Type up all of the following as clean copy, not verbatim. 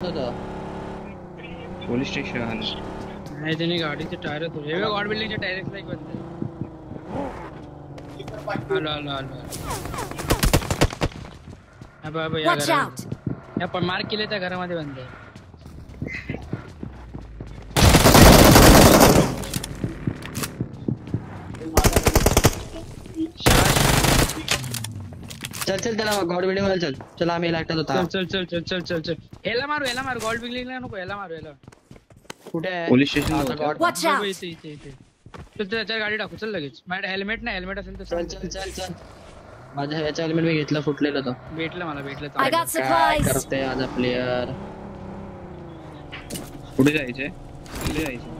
Police station नाही त्याने गाडीचे टायर तुझे हे गॉड बिल्डिंगचे टायरच लाईक बनते. आलो आलो आलो अबे या घरात या पण मार्क केले त्या घरामध्ये बंद आहे. चल चल त्याला गॉड बिल्डिंग मध्ये चल चल आम्ही लागतात होता. चल चल चल चल चल चल याला मारू गॉड बिल्डिंगला नको याला मारू याला. कुठे आहे पोलीस स्टेशन वॉच आउट. इथे इथे इथे चल त्याच्या गाडी टाकू चल लगेच. माझ्या हेल्मेट नाही हेल्मेट असेल तर चल चल चल चल माझ्या ह्याचा हेल्मेट मी घेतला फुटलेला तो भेटलं मला भेटलं. I got supplies. करते आज प्लेयर कुठे जायचे कुठे जायचे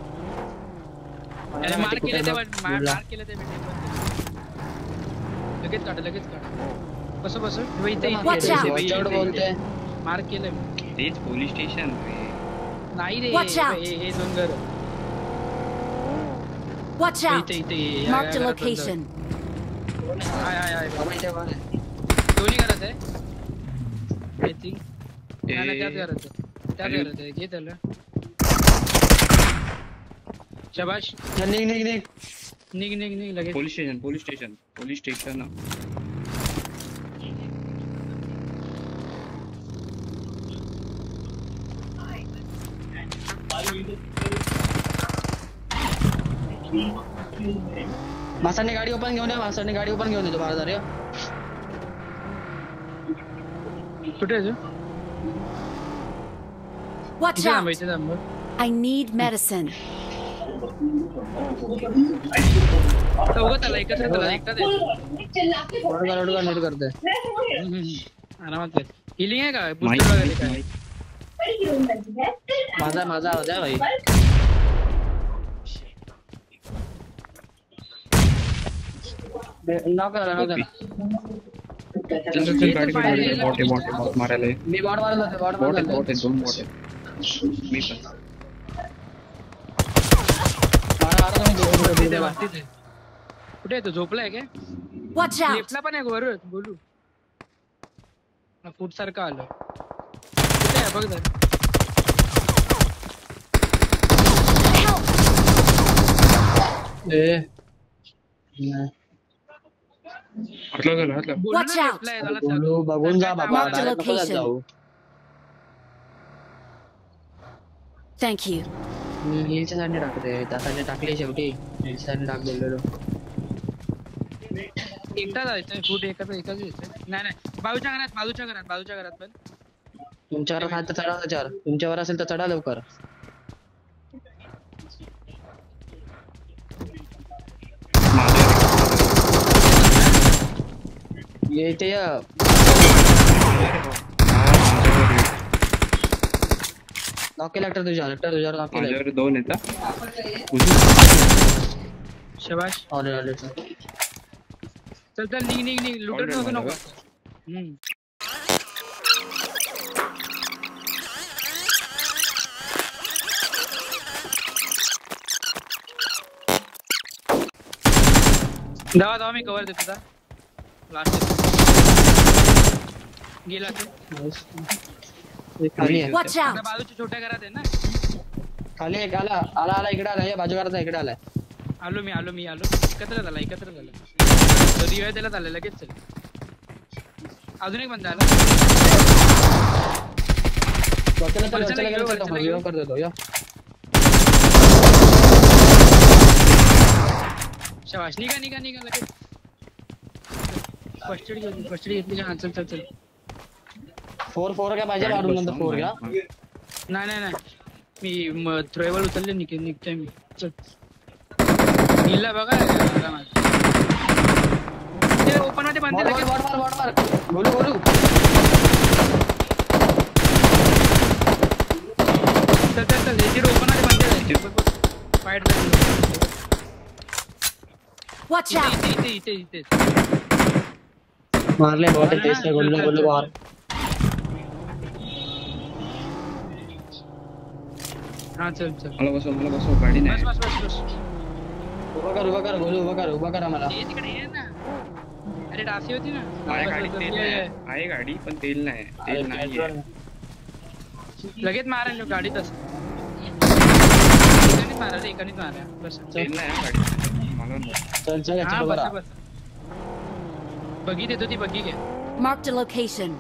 अरे मार्क केले ते मार्क केले ते लगेच काढ कसं बस इथे इथे बोलते मार्क केलं तेच पोलीस स्टेशन नाही रे Watch out. हे दोन घर Watch out. इथे Mark the location. आय दोन्ही घरात आहे आय थिंक त्याच घरात आहे घे त्याला. शाबाश निघ लगेच. पोलीस स्टेशन मासाने गाडी ओपन घेऊन येतो 12,000 या कुठे आहे Watch out. I need medicine. नीट करते आरामात हिलिंग आहे का माझा आवाज आहे भाई. नॉक करा बॉट मारायला मी बॉट मारला दोन बॉट मी पण कुठे आहे तो झोपलाय काय Watch out. लेफ्टला पण आहे वर बोलू फूट सारखं आलं कुठे आहे बघ जरा. Watch out. बघून जा बाबा Mark the location. Thank you. हिलच्या साईडने टाकते त्या साईडने टाकले शेवटी हिलच्या साईडने टाक बोललेलो. एकटा जायचं फूट एकाच नाही बाजूच्या घरात पण तुमच्यावर असेल तर चढा त्याच्यावर तुमच्यावर असेल तर चढा लवकर. येते नॉक केला तुझ्यावर नॉक केला दोन येतात शाबाश. ऑलरेडी चल निघ लुटत नको. दावा मी कव्हर देतो लास्ट गेला Watch out. बाजूच्या छोट्या घरात आहे ना खाली एक आला इकडे आला बाजू घरात इकडे आलाय. आलो मी एकत्र झाला रिवाय त्याला झालं लगेच. चल अजून एक बंदा आला कर देतो या शाबाश. निघा लगेच फर्स्ट एड घेतली का. चल 4 काय पाहिजे वाढून नंतर 4 घ्या. नाही मी थ्रोएबल उचलले निघतोय मी. चल हिला बघा ओपन मध्ये बंद बोलू चल ओपन मध्ये बंद फाईट Watch out. इथे मारले बॉट तेच गोलू मार. हाँ चल मला बसव गाडी नाही. बस उभा कर आम्हाला. ये तिकडे ये ना. अरे डासी होती ना. आहे गाडी पण तेल नाही. लगेच मारा लो गाडीतच एकानेच मारा बस ट्रेन नाही हा गाडी मला नाही. चल चल हा याच्या बस बरोबर बस बगी देतो ती बगी घे Marked a location.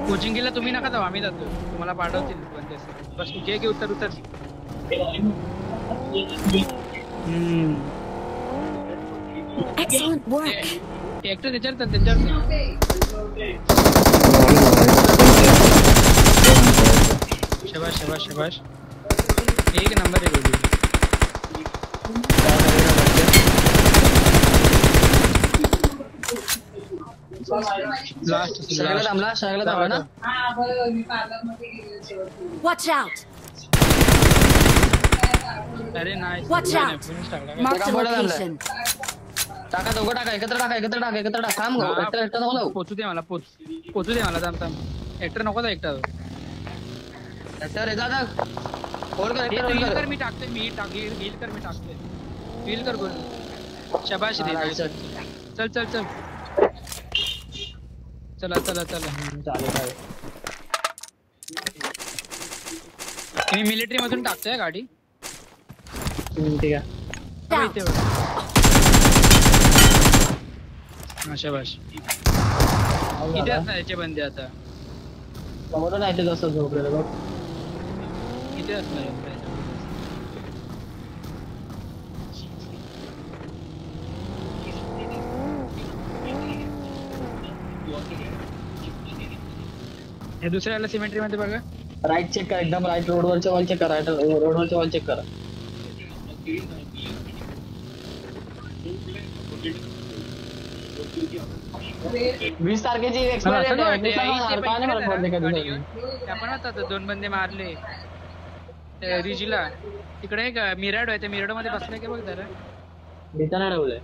कोचिंगला तुम्ही नका जाऊ आम्ही जातो तुम्हाला पाठवतील बस घे घे उतर उतर Excellent work. एकटं त्याच्यावर शाबाश शाबाश शाबाश एक नंबर आहे गोली लास्ट सगळं थांबला ना Watch out. अरे नाही Watch out. Marked a location. टाका दोघं टाका एकत्र टाका थांब गो एकटा नको जाऊ पोचू दे मला पोचू दे मला थांब एकटर नको जा एकटा एकटा रे दादा होल्ड कर एकटा हील होल्ड कर कर मी टाकते हील कर गोल शाबाश रे चल चल चल चला चला चला चालेल मी मिलिटरी मधून टाकतोय गाडी ठीक आहे अबे इथे बघ. हा शाबाश इथे असणार याचे बंदे आता समोर नाही ते जसं झोपलेलं बघ इथे असणार हे दुसऱ्याला सिमेंट्री मध्ये बघा राईट चेक कर एकदम राईट रोडवरच्या वॉल चेक कर राईट रोडवरच्या वॉल चेक कर वीस तारखेची एक्सपायरी डेट आहे काय नाही मला पडले कधी आपण आता दोन बंदे मारले रिजीला तिकडे एक मिराडो आहे त्या मिराडो मध्ये बसलाय का बघ जरा देता नाही ठेवलंय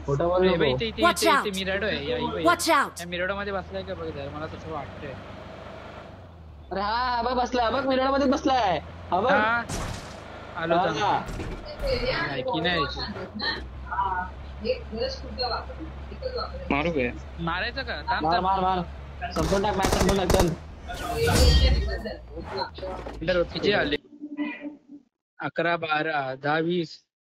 फोटो बोल हे बघ, इथे Watch out. मिराडो आहे Watch out. त्या मिराडो मध्ये बसलाय का बघ जरा मला तसं वाटतंय अरे हा बघ बसलाय बघ मिरड मध्ये बसलाय हा बघ हा आलो हा. नाही की नाही मारू काय मारायचं का थांब मार थांब मार मार संपूर्ण टाक मॅच संपूर्ण टाक चल किती आले 11 12 10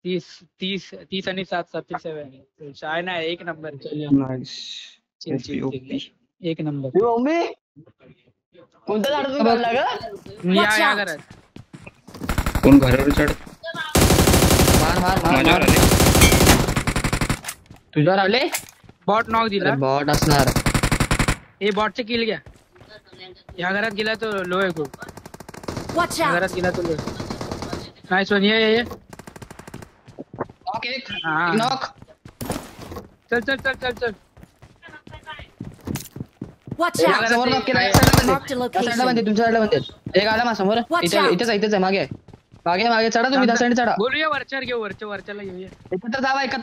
20 30 आणि 7 37 शाय नाही एक number nice chill, chill, chill. एक नंबर ही मम्मी कोणत्या झाडातून काढला ग या Watch या out. घरात कोण घरावर चढ मार मार मार माझ्यावर मार आले तुझ्यावर आले बॉट नॉक दिला बॉट असणार हे बॉटचे किल घ्या या घरात गेला तो लो आहे खूप Watch या out. घरात गेला तो लो नाही सोनिया ये नॉक एक हा. नॉक चल चल चल चल चल Watch Yeah, out. समोर नॉक केला एक साईडला Marked a त्या साईडला location. बंदे तुमच्या साईडला बंदे एक आला मा समोर Watch इथे out. इथेच आहे मागे मागे मागे चढा तुम्ही त्या साईड चढा बोलूया वरच्यावर घेऊ वरच्याला घेऊया एकत्र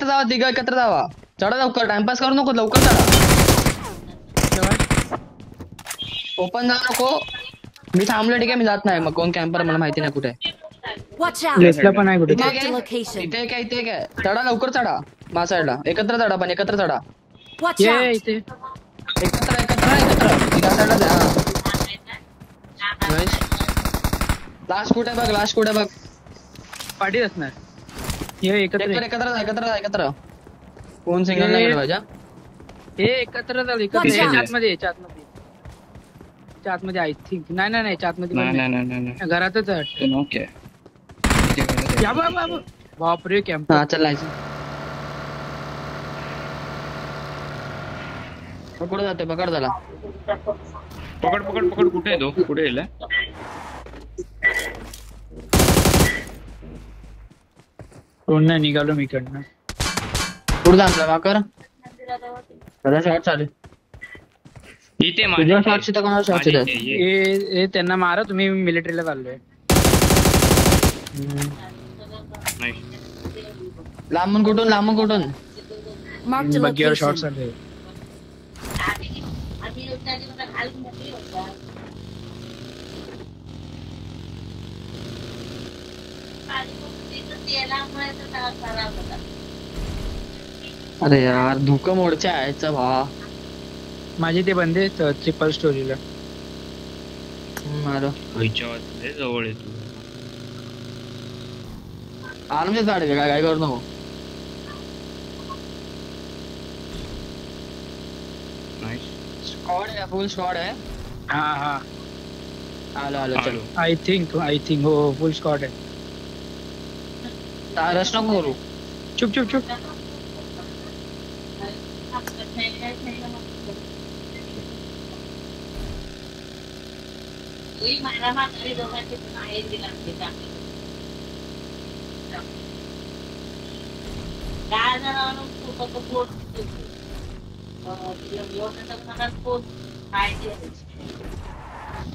जावा तिघ एकत्र जावा चढा लवकर टाइमपास करू नको लवकर चढा ओपन जाऊ नको मी थांबलो ठीक आहे मी जात नाही मग कोण कॅम्पर मला माहिती नाही कुठे Watch out. लेफ्टला पण आहे कुठे इथे Marked a काय location. इथे काय इथे काय चढा लवकर चढा मा साईडला एकत्र चढा पण एकत्र चढा Watch ये out. इथे एकत्र त्या साईडला जा लास्ट कुठे बघ लास्ट कुठे बघ पाठीत असणार हे एकत्र एकत्र कोण सिग्नल नाही पाहिजे हे एकत्र झालं एकत्र Watch out. याच्या आतमध्ये आय थिंक नाही याच्या आतमध्ये नाही पण नाही नाही. नाही नाही घरातच आहे वाटतं. ओके या बापरे कॅम्प हा चलायचं कुठे जाते पकड झाला पकड पकड पकड कुठे आहे तो कुठे गेला कोण नाही निघालो मी इकडनं पुढे जाणला वाकर शॉर्ट चालू इथे तुझ्या शॉर्टची तर कोणाला शॉर्टची माझ्या इथे, ये. हे त्यांना मारा तुम्ही मिलिटरीला चाललोय नाही. लांबून कुठून Marked a बग्गीवर शॉट location. चालले अरे यार धुकं मोडच्या यायचं भा. माझे ते बंदे ट्रिपल स्टोरीला. अरे व्हायच्या लय जवळ आहे तू. आरामशीर काढ काय काय करू नको. नाईस. स्क्वॉड आहे फुल स्क्वॉड आहे. हा हा आलो आलो चल. आलो. आय थिंक हो फुल स्कॉट आहे. रश नको करू. चुप चुप चुप.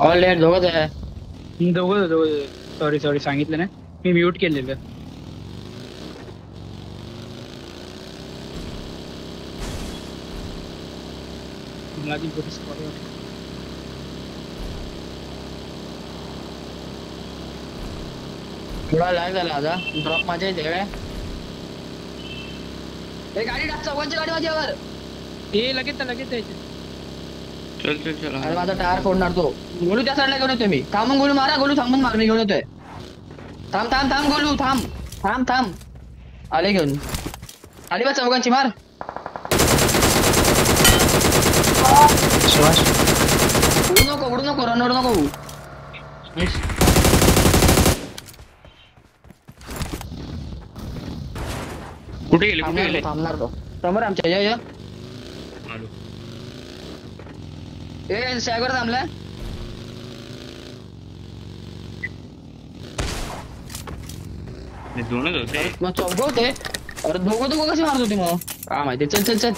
ऑल लेट दोघंच आहे. दोघं सॉरी सांगितलं ना मी म्यूट केलेलं. मला ती छोटी स्पॉट वाटली. थोडा लॅग झाला आता. ड्रॉप माझ्या इथे काय. ए गाडी टाक चौघांची गाडी माझ्यावर. ए लगेच यायचे. चल चल चल. अरे माझा टायर फोडणार तो. गोलू त्या साईडला घेऊन येतोय मी. थांबून गोलू मारा. गोलू थांबून मार मी घेऊन येतोय. थांब थांब थांब गोलू थांब थांब थांब. आले घेऊन. आली बा चौघांची मार. उडू नको रनवर नको. कुठे गेले? थांबणार तो समोर आमच्या ये आलो. ए सॅगवर थांबलाय. हे दोनच होते. मग चौघ होते. अरे दोघं कसे मारत होते मग काय माहिती. चल चल चल.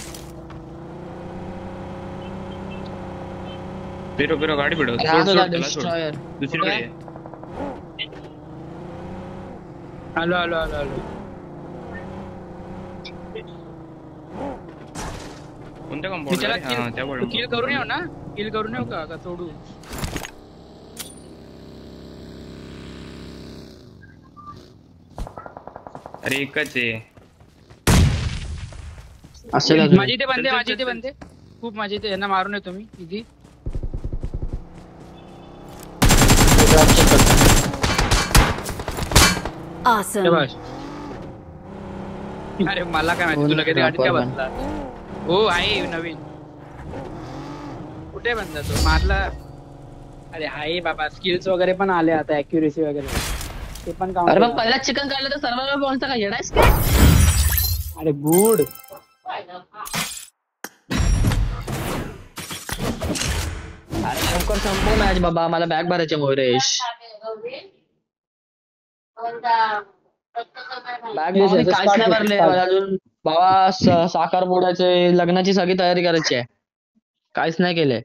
फिरो गाडी फिरव. डिस्ट्रॉयर दुसरीकडे ये. आलो. कोणत्या कंपाऊंड? त्या किल करून येऊ ना. किल करून येऊ का सोडू. अरे एकच आहे. असेल माझी ते बंदे खूप माझे ते यांना मारून येतो मी इथे. Awesome. अरे मला काय माहिती तुला कधी गाडीत काय बसला. हो आहे नवीन. कुठे बंदा तो मारला. अरे हाय बाबा स्किल्स वगैरे पण आले आता ऍक्युरेसी वगैरे ते पण काम. अरे मग पहिला चिकन काढलं तर सर्वांना बोलता का येडायस काय. अरे गुड. अरे लवकर संपव मॅच बाबा. मला बॅग भरायचे मोरेश. बॅग काहीच नाही भरले मला अजून. बाबा साखर मोडायचे लग्नाची सगळी तयारी करायची आहे. काहीच नाही केले.